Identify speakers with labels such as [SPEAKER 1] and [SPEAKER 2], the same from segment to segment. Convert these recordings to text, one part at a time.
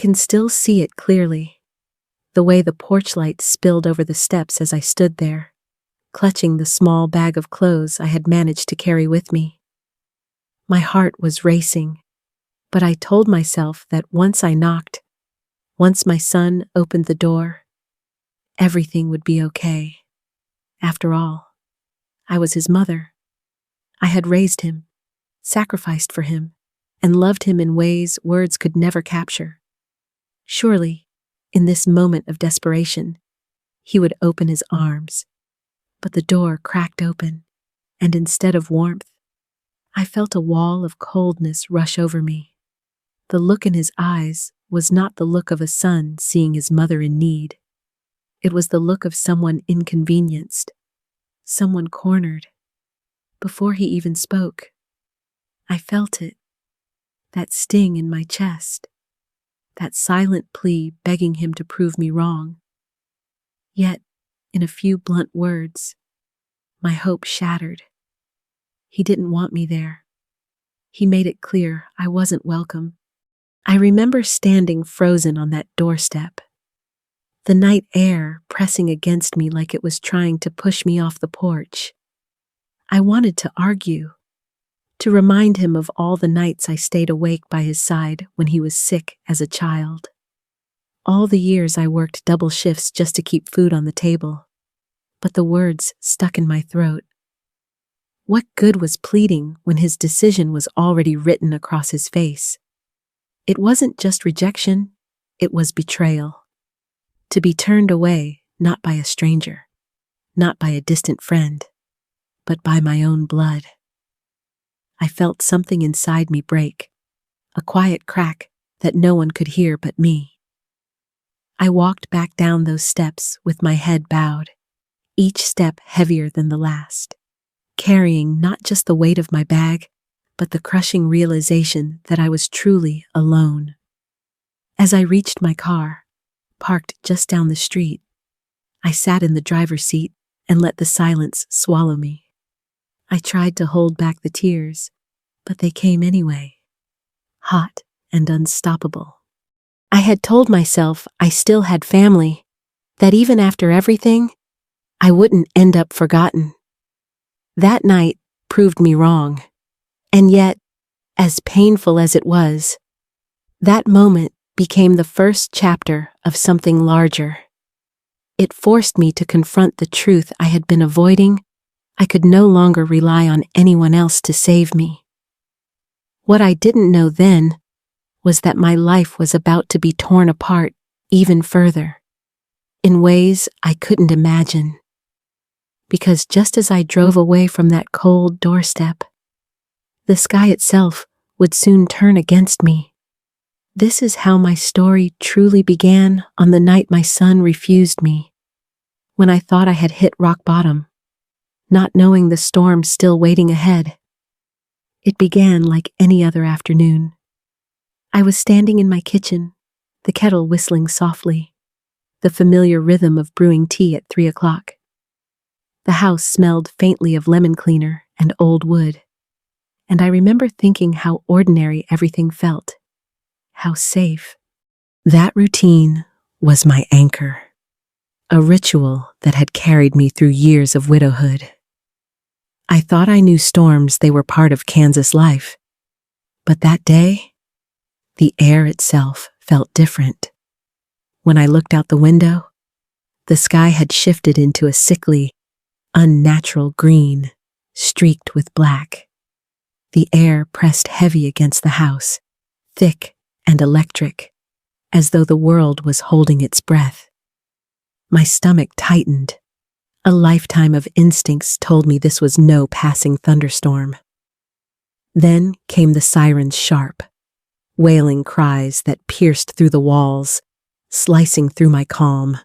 [SPEAKER 1] can still see it clearly, the way the porch light spilled over the steps as I stood there, clutching the small bag of clothes I had managed to carry with me. My heart was racing, but I told myself that once I knocked, once my son opened the door, everything would be okay. After all, I was his mother. I had raised him, sacrificed for him, and loved him in ways words could never capture. Surely, in this moment of desperation, he would open his arms. But the door cracked open, and instead of warmth, I felt a wall of coldness rush over me. The look in his eyes was not the look of a son seeing his mother in need. It was the look of someone inconvenienced, someone cornered. Before he even spoke, I felt it, that sting in my chest, that silent plea begging him to prove me wrong. Yet, in a few blunt words, my hope shattered. He didn't want me there. He made it clear I wasn't welcome. I remember standing frozen on that doorstep, the night air pressing against me like it was trying to push me off the porch. I wanted to argue, to remind him of all the nights I stayed awake by his side when he was sick as a child. All the years I worked double shifts just to keep food on the table. But the words stuck in my throat. What good was pleading when his decision was already written across his face? It wasn't just rejection, it was betrayal. To be turned away, not by a stranger, not by a distant friend, but by my own blood. I felt something inside me break, a quiet crack that no one could hear but me. I walked back down those steps with my head bowed, each step heavier than the last, carrying not just the weight of my bag, but the crushing realization that I was truly alone. As I reached my car, parked just down the street, I sat in the driver's seat and let the silence swallow me. I tried to hold back the tears, but they came anyway, hot and unstoppable. I had told myself I still had family, that even after everything, I wouldn't end up forgotten. That night proved me wrong, and yet, as painful as it was, that moment became the first chapter of something larger. It forced me to confront the truth I had been avoiding. I could no longer rely on anyone else to save me. What I didn't know then was that my life was about to be torn apart even further, in ways I couldn't imagine. Because just as I drove away from that cold doorstep, the sky itself would soon turn against me. This is how my story truly began on the night my son refused me, when I thought I had hit rock bottom, not knowing the storm still waiting ahead. It began like any other afternoon. I was standing in my kitchen, the kettle whistling softly, the familiar rhythm of brewing tea at 3 o'clock. The house smelled faintly of lemon cleaner and old wood, and I remember thinking how ordinary everything felt, how safe. That routine was my anchor, a ritual that had carried me through years of widowhood. I thought I knew storms, they were part of Kansas life, but that day, the air itself felt different. When I looked out the window, the sky had shifted into a sickly, unnatural green, streaked with black. The air pressed heavy against the house, thick and electric, as though the world was holding its breath. My stomach tightened. A lifetime of instincts told me this was no passing thunderstorm. Then came the siren's sharp, wailing cries that pierced through the walls, slicing through my calm.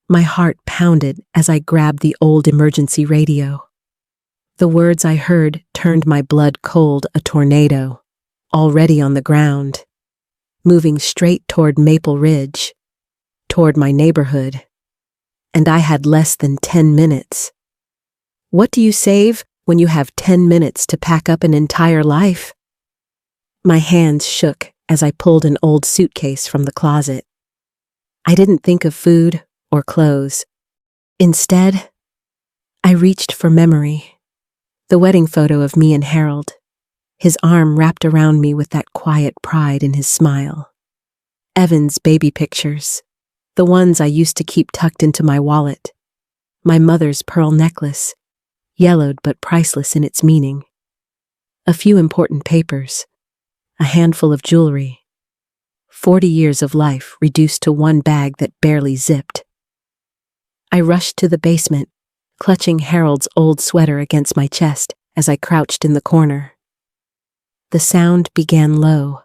[SPEAKER 1] My heart pounded as I grabbed the old emergency radio. The words I heard turned my blood cold. A tornado, already on the ground, moving straight toward Maple Ridge, toward my neighborhood. And I had less than 10 minutes. What do you save when you have 10 minutes to pack up an entire life? My hands shook as I pulled an old suitcase from the closet. I didn't think of food or clothes. Instead, I reached for memory. The wedding photo of me and Harold, his arm wrapped around me with that quiet pride in his smile. Evan's baby pictures, the ones I used to keep tucked into my wallet. My mother's pearl necklace, yellowed but priceless in its meaning. A few important papers, a handful of jewelry. 40 years of life reduced to one bag that barely zipped. I rushed to the basement, clutching Harold's old sweater against my chest as I crouched in the corner. The sound began low,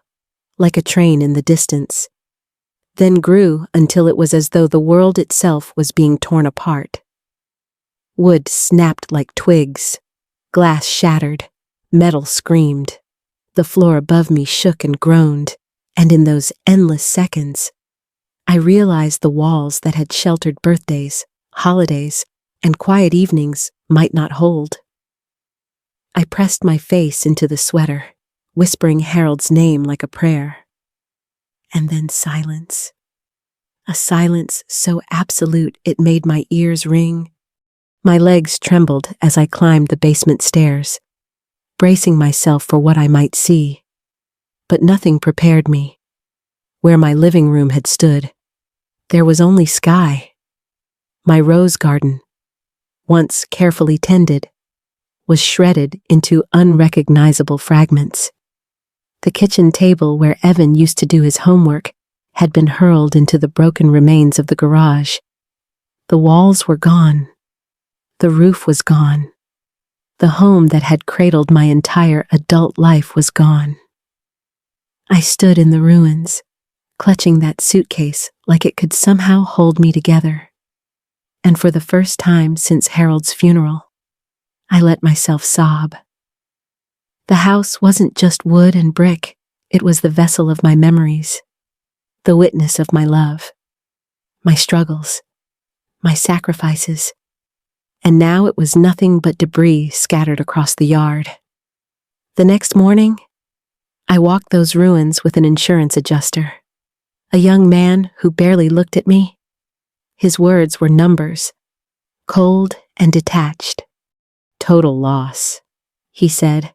[SPEAKER 1] like a train in the distance, then grew until it was as though the world itself was being torn apart. Wood snapped like twigs, glass shattered, metal screamed. The floor above me shook and groaned, and in those endless seconds, I realized the walls that had sheltered birthdays, holidays, and quiet evenings might not hold. I pressed my face into the sweater, whispering Harold's name like a prayer. And then silence. A silence so absolute it made my ears ring. My legs trembled as I climbed the basement stairs, bracing myself for what I might see. But nothing prepared me. Where my living room had stood, there was only sky. My rose garden, once carefully tended, was shredded into unrecognizable fragments. The kitchen table where Evan used to do his homework had been hurled into the broken remains of the garage. The walls were gone. The roof was gone. The home that had cradled my entire adult life was gone. I stood in the ruins, clutching that suitcase like it could somehow hold me together. And for the first time since Harold's funeral, I let myself sob. The house wasn't just wood and brick, it was the vessel of my memories, the witness of my love, my struggles, my sacrifices, and now it was nothing but debris scattered across the yard. The next morning, I walked those ruins with an insurance adjuster, a young man who barely looked at me. His words were numbers, cold and detached. Total loss, he said,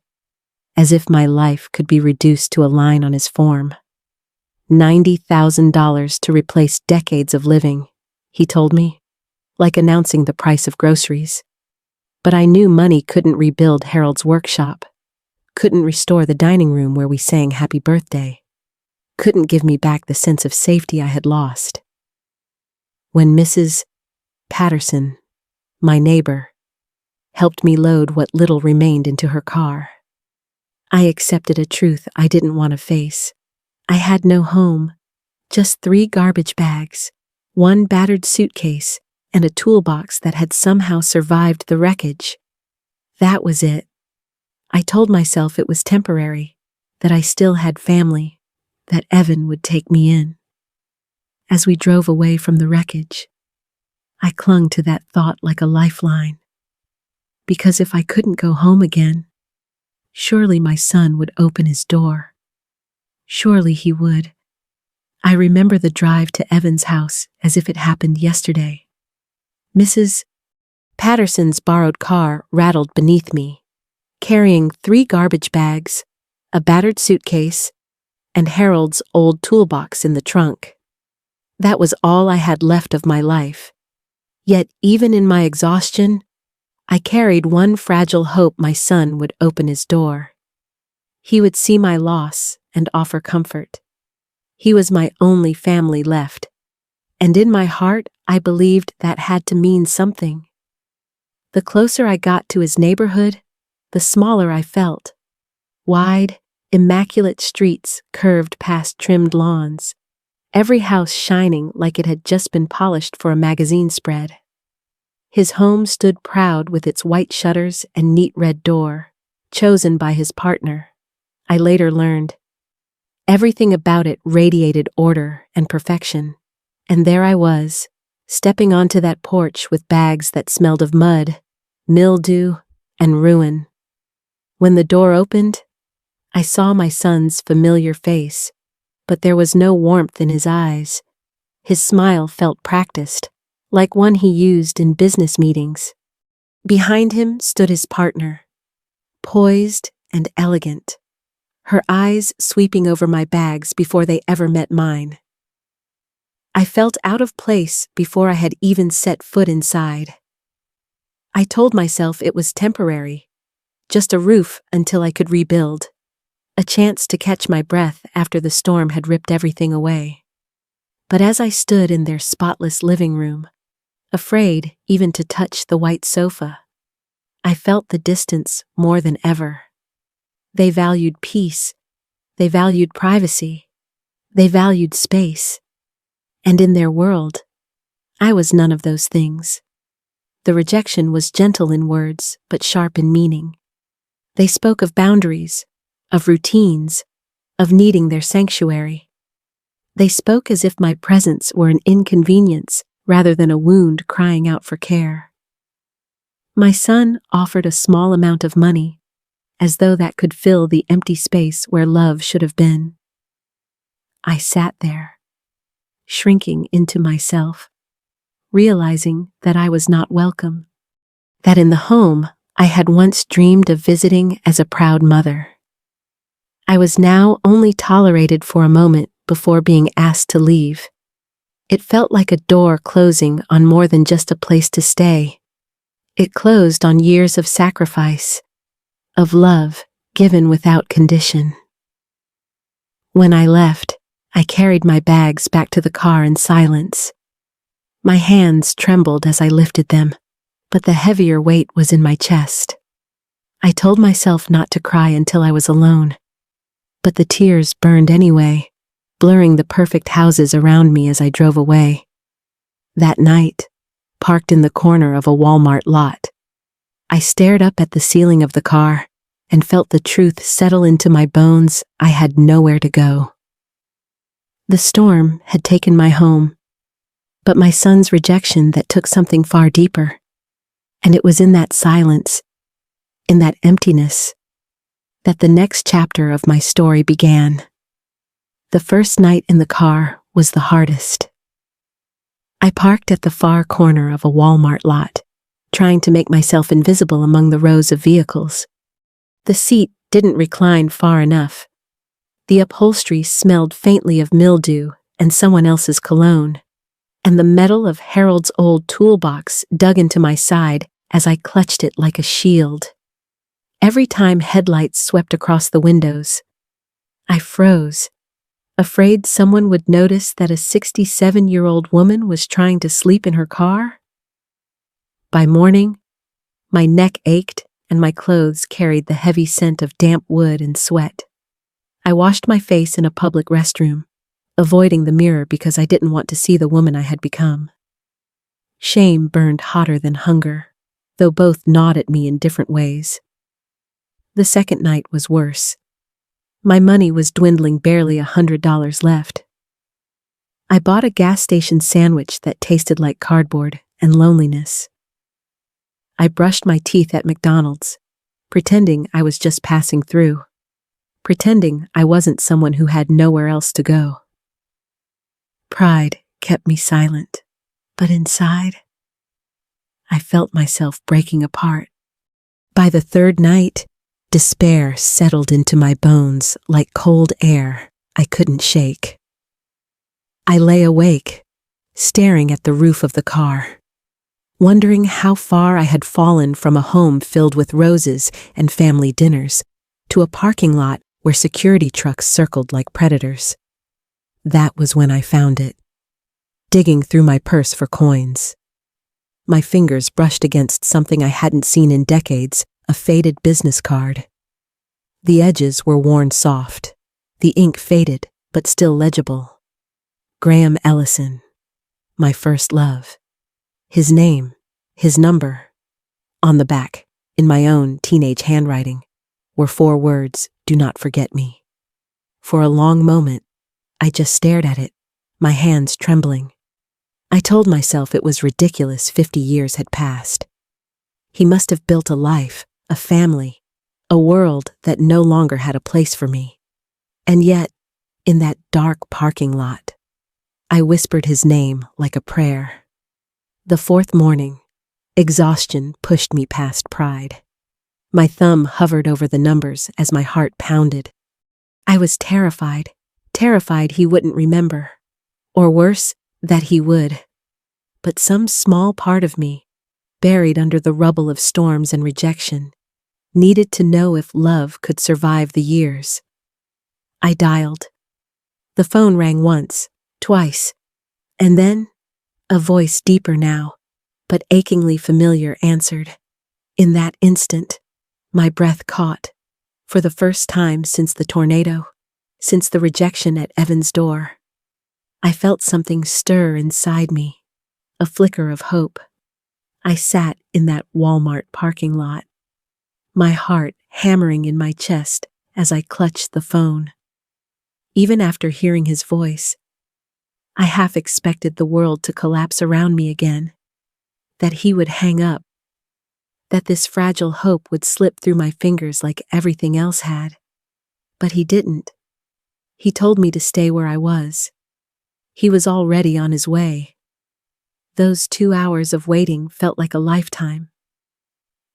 [SPEAKER 1] as if my life could be reduced to a line on his form. $90,000 to replace decades of living, he told me, like announcing the price of groceries. But I knew money couldn't rebuild Harold's workshop, couldn't restore the dining room where we sang happy birthday, couldn't give me back the sense of safety I had lost. When Mrs. Patterson, my neighbor, helped me load what little remained into her car, I accepted a truth I didn't want to face. I had no home, just 3 garbage bags, 1 battered suitcase, and a toolbox that had somehow survived the wreckage. That was it. I told myself it was temporary, that I still had family, that Evan would take me in. As we drove away from the wreckage, I clung to that thought like a lifeline. Because if I couldn't go home again, surely my son would open his door. Surely he would. I remember the drive to Evan's house as if it happened yesterday. Mrs. Patterson's borrowed car rattled beneath me, carrying 3 garbage bags, a battered suitcase, and Harold's old toolbox in the trunk. That was all I had left of my life. Yet even in my exhaustion, I carried one fragile hope my son would open his door. He would see my loss and offer comfort. He was my only family left, and in my heart I believed that had to mean something. The closer I got to his neighborhood, the smaller I felt. Wide, immaculate streets curved past trimmed lawns, every house shining like it had just been polished for a magazine spread. His home stood proud with its white shutters and neat red door, chosen by his partner. I later learned. Everything about it radiated order and perfection, and there I was, stepping onto that porch with bags that smelled of mud, mildew, and ruin. When the door opened, I saw my son's familiar face, but there was no warmth in his eyes. His smile felt practiced, like one he used in business meetings. Behind him stood his partner, poised and elegant, her eyes sweeping over my bags before they ever met mine. I felt out of place before I had even set foot inside. I told myself it was temporary, just a roof until I could rebuild, a chance to catch my breath after the storm had ripped everything away. But as I stood in their spotless living room, afraid even to touch the white sofa, I felt the distance more than ever. They valued peace, they valued privacy, they valued space. And in their world, I was none of those things. The rejection was gentle in words, but sharp in meaning. They spoke of boundaries, of routines, of needing their sanctuary. They spoke as if my presence were an inconvenience rather than a wound crying out for care. My son offered a small amount of money, as though that could fill the empty space where love should have been. I sat there, shrinking into myself, realizing that I was not welcome, that in the home I had once dreamed of visiting as a proud mother, I was now only tolerated for a moment before being asked to leave. It felt like a door closing on more than just a place to stay. It closed on years of sacrifice, of love given without condition. When I left, I carried my bags back to the car in silence. My hands trembled as I lifted them, but the heavier weight was in my chest. I told myself not to cry until I was alone, but the tears burned anyway, blurring the perfect houses around me as I drove away. That night, parked in the corner of a Walmart lot, I stared up at the ceiling of the car and felt the truth settle into my bones. I had nowhere to go. The storm had taken my home, but my son's rejection that took something far deeper. And it was in that silence, in that emptiness, that the next chapter of my story began. The first night in the car was the hardest. I parked at the far corner of a Walmart lot, trying to make myself invisible among the rows of vehicles. The seat didn't recline far enough. The upholstery smelled faintly of mildew and someone else's cologne, and the metal of Harold's old toolbox dug into my side as I clutched it like a shield. Every time headlights swept across the windows, I froze, afraid someone would notice that a 67-year-old woman was trying to sleep in her car. By morning, my neck ached and my clothes carried the heavy scent of damp wood and sweat. I washed my face in a public restroom, avoiding the mirror because I didn't want to see the woman I had become. Shame burned hotter than hunger, though both gnawed at me in different ways. The second night was worse. My money was dwindling, barely $100 left. I bought a gas station sandwich that tasted like cardboard and loneliness. I brushed my teeth at McDonald's, pretending I was just passing through, pretending I wasn't someone who had nowhere else to go. Pride kept me silent, but inside, I felt myself breaking apart. By the third night, despair settled into my bones like cold air I couldn't shake. I lay awake, staring at the roof of the car, wondering how far I had fallen from a home filled with roses and family dinners to a parking lot where security trucks circled like predators. That was when I found it, digging through my purse for coins. My fingers brushed against something I hadn't seen in decades, a faded business card. The edges were worn soft, the ink faded but still legible. Graham Ellison, my first love. His name, his number. On the back, in my own teenage handwriting, were 4 words, "Do not forget me." For a long moment, I just stared at it, my hands trembling. I told myself it was ridiculous 50 years had passed. He must have built a life, a family, a world that no longer had a place for me. And yet, in that dark parking lot. I whispered his name like a prayer. The fourth morning, exhaustion pushed me past pride. My thumb hovered over the numbers as my heart pounded. I was terrified he wouldn't remember. Or worse, that he would. But some small part of me, buried under the rubble of storms and rejection, needed to know if love could survive the years. I dialed. The phone rang once, twice, and then a voice deeper now, but achingly familiar, answered. In that instant, my breath caught, for the first time since the tornado, since the rejection at Evan's door. I felt something stir inside me, a flicker of hope. I sat in that Walmart parking lot, my heart hammering in my chest as I clutched the phone. Even after hearing his voice, I half expected the world to collapse around me again, that he would hang up, that this fragile hope would slip through my fingers like everything else had. But he didn't. He told me to stay where I was. He was already on his way. Those 2 hours of waiting felt like a lifetime.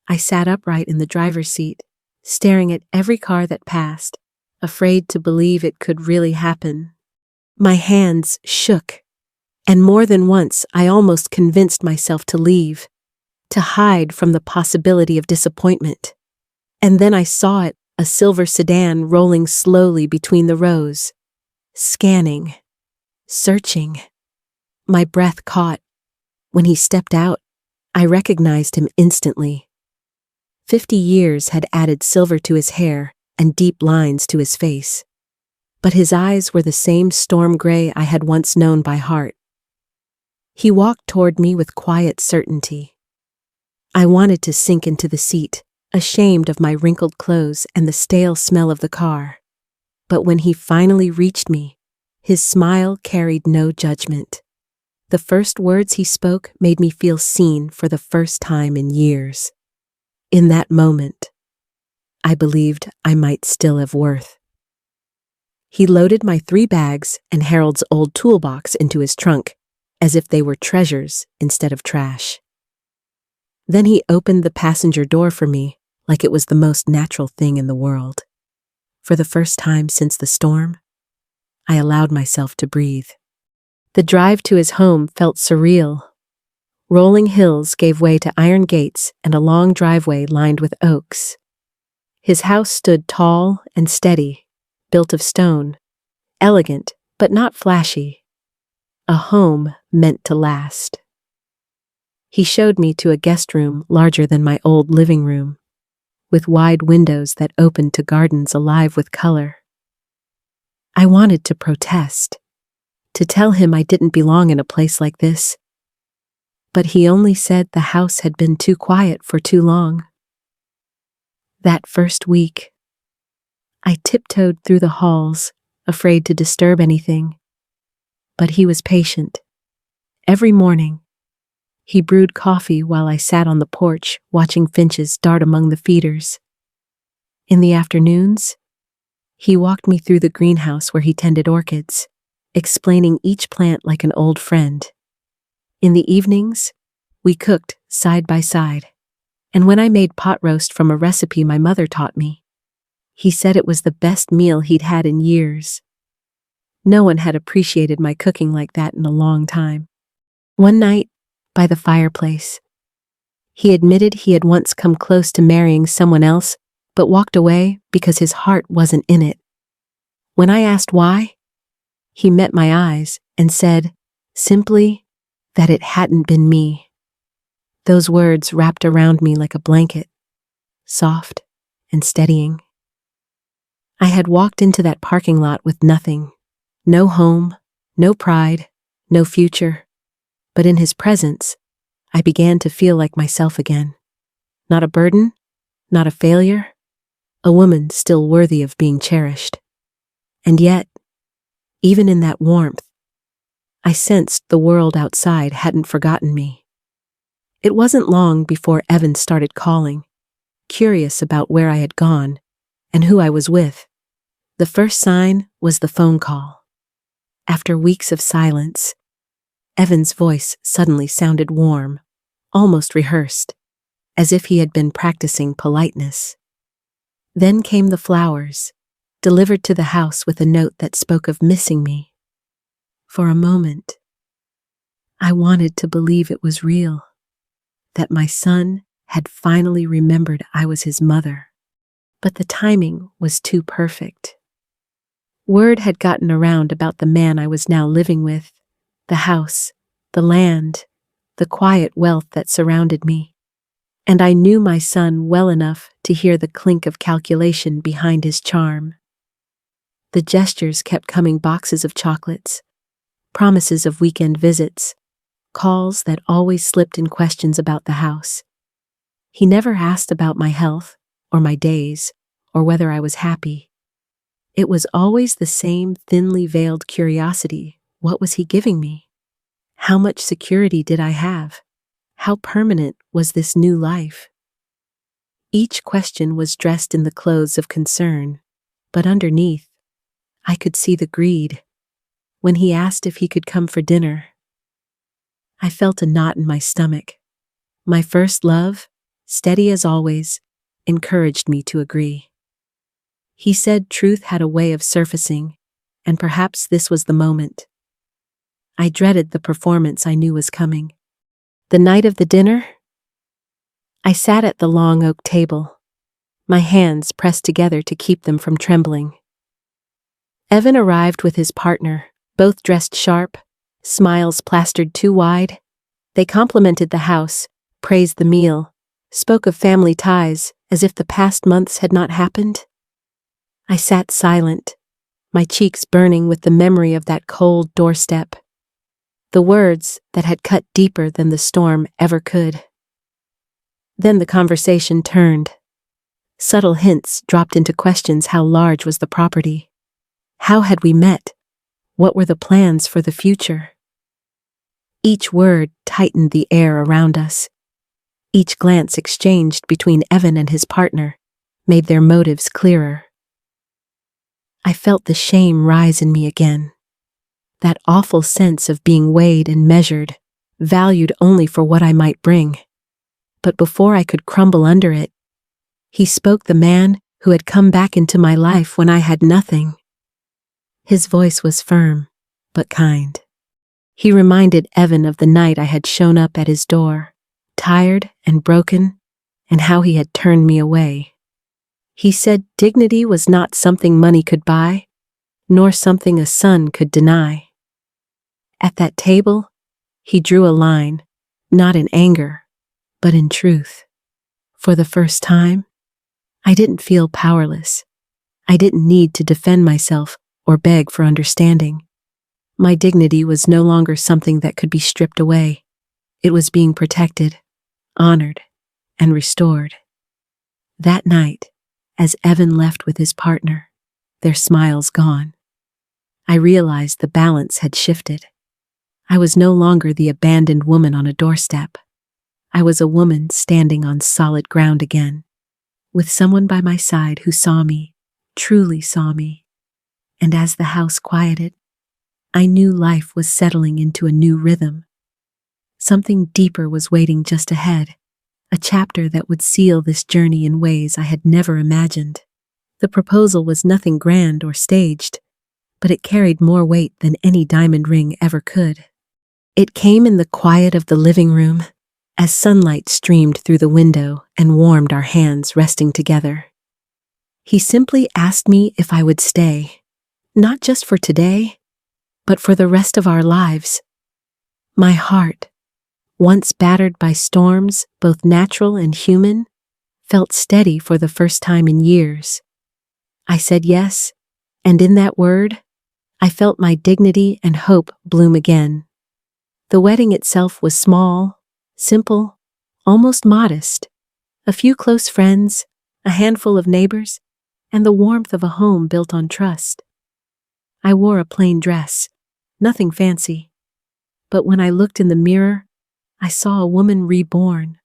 [SPEAKER 1] I sat upright in the driver's seat, staring at every car that passed, afraid to believe it could really happen. My hands shook, and more than once I almost convinced myself to leave, to hide from the possibility of disappointment. And then I saw it, a silver sedan rolling slowly between the rows, scanning, searching. My breath caught. When he stepped out, I recognized him instantly. 50 years had added silver to his hair and deep lines to his face. But his eyes were the same storm gray I had once known by heart. He walked toward me with quiet certainty. I wanted to sink into the seat, ashamed of my wrinkled clothes and the stale smell of the car. But when he finally reached me, his smile carried no judgment. The first words he spoke made me feel seen for the first time in years. In that moment, I believed I might still have worth. He loaded my 3 bags and Harold's old toolbox into his trunk, as if they were treasures instead of trash. Then he opened the passenger door for me like it was the most natural thing in the world. For the first time since the storm, I allowed myself to breathe. The drive to his home felt surreal. Rolling hills gave way to iron gates and a long driveway lined with oaks. His house stood tall and steady, built of stone, elegant but not flashy. A home meant to last. He showed me to a guest room larger than my old living room, with wide windows that opened to gardens alive with color. I wanted to protest, to tell him I didn't belong in a place like this. But he only said the house had been too quiet for too long. That first week, I tiptoed through the halls, afraid to disturb anything. But he was patient. Every morning, he brewed coffee while I sat on the porch watching finches dart among the feeders. In the afternoons, he walked me through the greenhouse where he tended orchids, explaining each plant like an old friend. In the evenings, we cooked side by side, and when I made pot roast from a recipe my mother taught me, he said it was the best meal he'd had in years. No one had appreciated my cooking like that in a long time. One night, by the fireplace, he admitted he had once come close to marrying someone else, but walked away because his heart wasn't in it. When I asked why, he met my eyes and said, simply, that it hadn't been me. Those words wrapped around me like a blanket, soft and steadying. I had walked into that parking lot with nothing, no home, no pride, no future. But in his presence, I began to feel like myself again. Not a burden, not a failure, a woman still worthy of being cherished. And yet, even in that warmth, I sensed the world outside hadn't forgotten me. It wasn't long before Evan started calling, curious about where I had gone and who I was with. The first sign was the phone call. After weeks of silence, Evan's voice suddenly sounded warm, almost rehearsed, as if he had been practicing politeness. Then came the flowers, delivered to the house with a note that spoke of missing me. For a moment, I wanted to believe it was real, that my son had finally remembered I was his mother. But the timing was too perfect. Word had gotten around about the man I was now living with, the house, the land, the quiet wealth that surrounded me. And I knew my son well enough to hear the clink of calculation behind his charm. The gestures kept coming: boxes of chocolates, promises of weekend visits, calls that always slipped in questions about the house. He never asked about my health, or my days, or whether I was happy. It was always the same thinly veiled curiosity. What was he giving me? How much security did I have? How permanent was this new life? Each question was dressed in the clothes of concern, but underneath, I could see the greed. When he asked if he could come for dinner, I felt a knot in my stomach. My first love, steady as always, encouraged me to agree. He said truth had a way of surfacing, and perhaps this was the moment. I dreaded the performance I knew was coming. The night of the dinner, I sat at the long oak table, my hands pressed together to keep them from trembling. Evan arrived with his partner, both dressed sharp, smiles plastered too wide. They complimented the house, praised the meal, spoke of family ties as if the past months had not happened. I sat silent, my cheeks burning with the memory of that cold doorstep, the words that had cut deeper than the storm ever could. Then the conversation turned. Subtle hints dropped into questions: how large was the property? How had we met? What were the plans for the future? Each word tightened the air around us. Each glance exchanged between Evan and his partner made their motives clearer. I felt the shame rise in me again. That awful sense of being weighed and measured, valued only for what I might bring. But before I could crumble under it, he spoke: the man who had come back into my life when I had nothing. His voice was firm, but kind. He reminded Evan of the night I had shown up at his door, tired and broken, and how he had turned me away. He said dignity was not something money could buy, nor something a son could deny. At that table, he drew a line, not in anger, but in truth. For the first time, I didn't feel powerless. I didn't need to defend myself or beg for understanding. My dignity was no longer something that could be stripped away. It was being protected, honored, and restored. That night, as Evan left with his partner, their smiles gone, I realized the balance had shifted. I was no longer the abandoned woman on a doorstep. I was a woman standing on solid ground again, with someone by my side who saw me, truly saw me. And as the house quieted, I knew life was settling into a new rhythm. Something deeper was waiting just ahead, a chapter that would seal this journey in ways I had never imagined. The proposal was nothing grand or staged, but it carried more weight than any diamond ring ever could. It came in the quiet of the living room, as sunlight streamed through the window and warmed our hands resting together. He simply asked me if I would stay, not just for today, but for the rest of our lives. My heart, once battered by storms, both natural and human, felt steady for the first time in years. I said yes, and in that word, I felt my dignity and hope bloom again. The wedding itself was small, simple, almost modest. A few close friends, a handful of neighbors, and the warmth of a home built on trust. I wore a plain dress, nothing fancy. But when I looked in the mirror, I saw a woman reborn,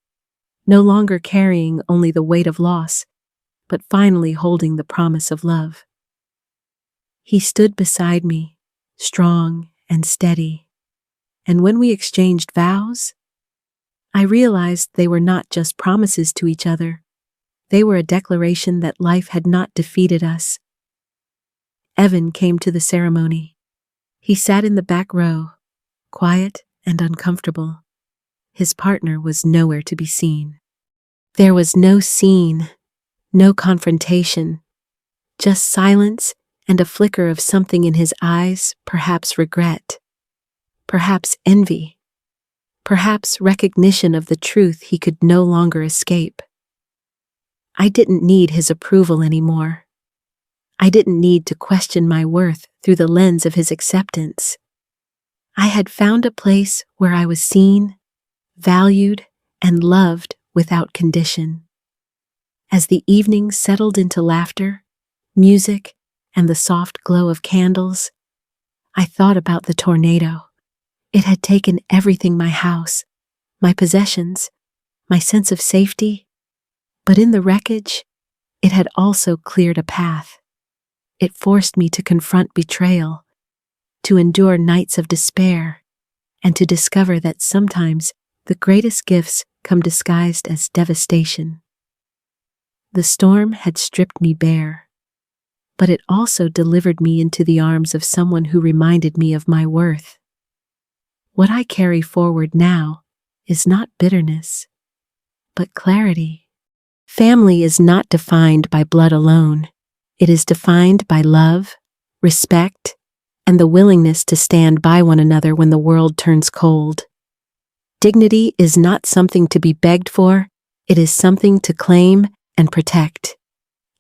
[SPEAKER 1] no longer carrying only the weight of loss, but finally holding the promise of love. He stood beside me, strong and steady, and when we exchanged vows, I realized they were not just promises to each other. They were a declaration that life had not defeated us. Evan came to the ceremony. He sat in the back row, quiet and uncomfortable. His partner was nowhere to be seen. There was no scene, no confrontation, just silence and a flicker of something in his eyes, perhaps regret, perhaps envy, perhaps recognition of the truth he could no longer escape. I didn't need his approval anymore. I didn't need to question my worth through the lens of his acceptance. I had found a place where I was seen, valued, and loved without condition. As the evening settled into laughter, music, and the soft glow of candles, I thought about the tornado. It had taken everything: my house, my possessions, my sense of safety. But in the wreckage, it had also cleared a path. It forced me to confront betrayal, to endure nights of despair, and to discover that sometimes the greatest gifts come disguised as devastation. The storm had stripped me bare, but it also delivered me into the arms of someone who reminded me of my worth. What I carry forward now is not bitterness, but clarity. Family is not defined by blood alone. It is defined by love, respect, and the willingness to stand by one another when the world turns cold. Dignity is not something to be begged for, it is something to claim and protect,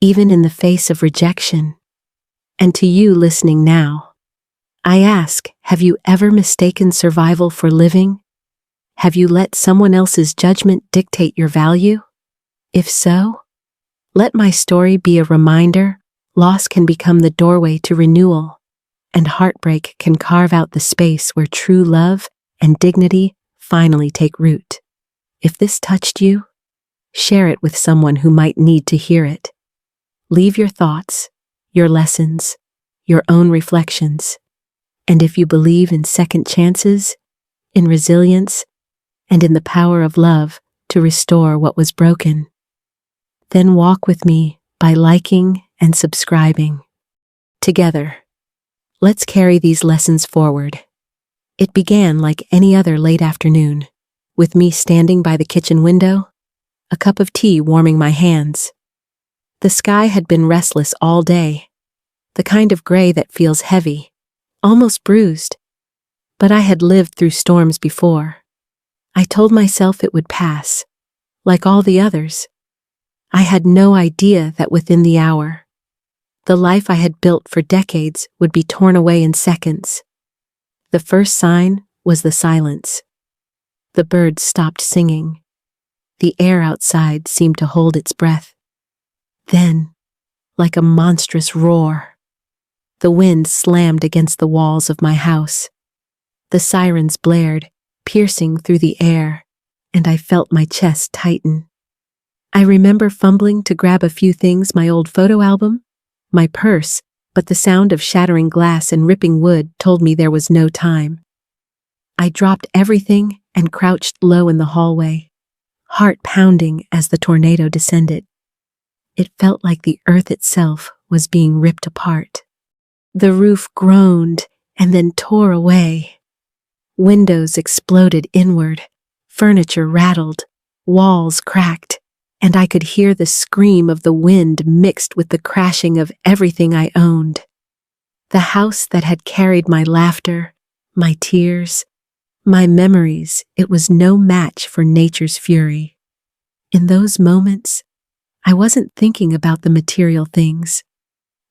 [SPEAKER 1] even in the face of rejection. And to you listening now, I ask, have you ever mistaken survival for living? Have you let someone else's judgment dictate your value? If so, let my story be a reminder: loss can become the doorway to renewal, and heartbreak can carve out the space where true love and dignity finally take root. If this touched you, share it with someone who might need to hear it. Leave your thoughts, your lessons, your own reflections. And if you believe in second chances, in resilience, and in the power of love to restore what was broken, then walk with me by liking and subscribing. Together, let's carry these lessons forward. It began like any other late afternoon, with me standing by the kitchen window, a cup of tea warming my hands. The sky had been restless all day, the kind of gray that feels heavy, almost bruised. But I had lived through storms before. I told myself it would pass, like all the others. I had no idea that within the hour, the life I had built for decades would be torn away in seconds. The first sign was the silence. The birds stopped singing. The air outside seemed to hold its breath. Then, like a monstrous roar, the wind slammed against the walls of my house. The sirens blared, piercing through the air, and I felt my chest tighten. I remember fumbling to grab a few things: my old photo album, my purse, but the sound of shattering glass and ripping wood told me there was no time. I dropped everything and crouched low in the hallway, heart pounding as the tornado descended. It felt like the earth itself was being ripped apart. The roof groaned and then tore away. Windows exploded inward, furniture rattled, walls cracked, and I could hear the scream of the wind mixed with the crashing of everything I owned. The house that had carried my laughter, my tears, my memories, it was no match for nature's fury. In those moments, I wasn't thinking about the material things.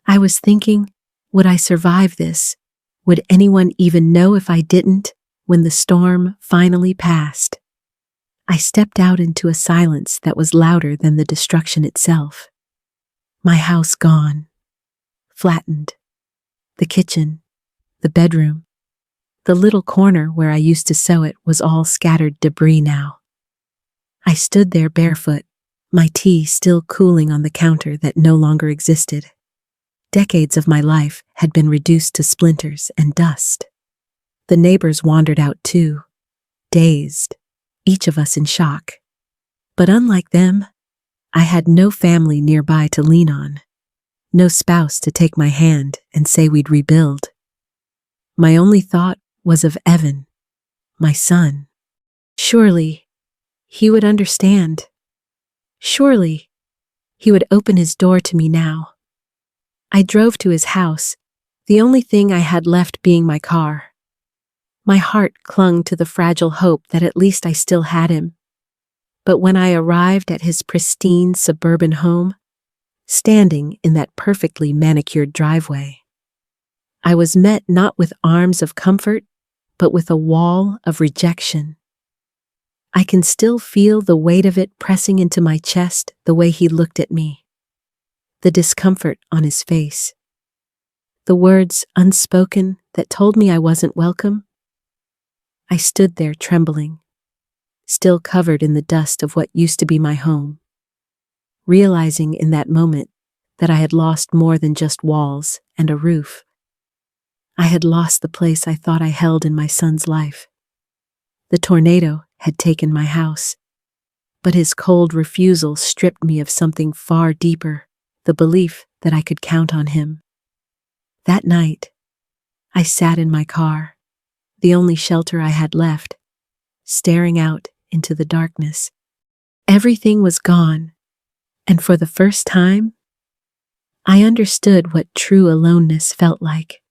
[SPEAKER 1] I was thinking, would I survive this? Would anyone even know if I didn't? When the storm finally passed, I stepped out into a silence that was louder than the destruction itself. My house gone, flattened. The kitchen, the bedroom, the little corner where I used to sew it was all scattered debris now. I stood there barefoot, my tea still cooling on the counter that no longer existed. Decades of my life had been reduced to splinters and dust. The neighbors wandered out too, dazed, each of us in shock. But unlike them, I had no family nearby to lean on, no spouse to take my hand and say we'd rebuild. My only thought was of Evan, my son. Surely, he would understand. Surely, he would open his door to me now. I drove to his house, the only thing I had left being my car. My heart clung to the fragile hope that at least I still had him. But when I arrived at his pristine suburban home, standing in that perfectly manicured driveway, I was met not with arms of comfort, but with a wall of rejection. I can still feel the weight of it pressing into my chest the way he looked at me, the discomfort on his face, the words unspoken that told me I wasn't welcome. I stood there trembling, still covered in the dust of what used to be my home, realizing in that moment that I had lost more than just walls and a roof. I had lost the place I thought I held in my son's life. The tornado had taken my house, but his cold refusal stripped me of something far deeper, the belief that I could count on him. That night, I sat in my car, the only shelter I had left, staring out into the darkness. Everything was gone, and for the first time, I understood what true aloneness felt like.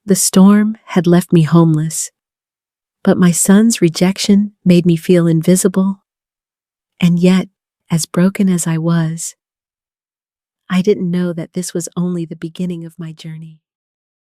[SPEAKER 1] The storm had left me homeless, but my son's rejection made me feel invisible, and yet, as broken as I was, I didn't know that this was only the beginning of my journey.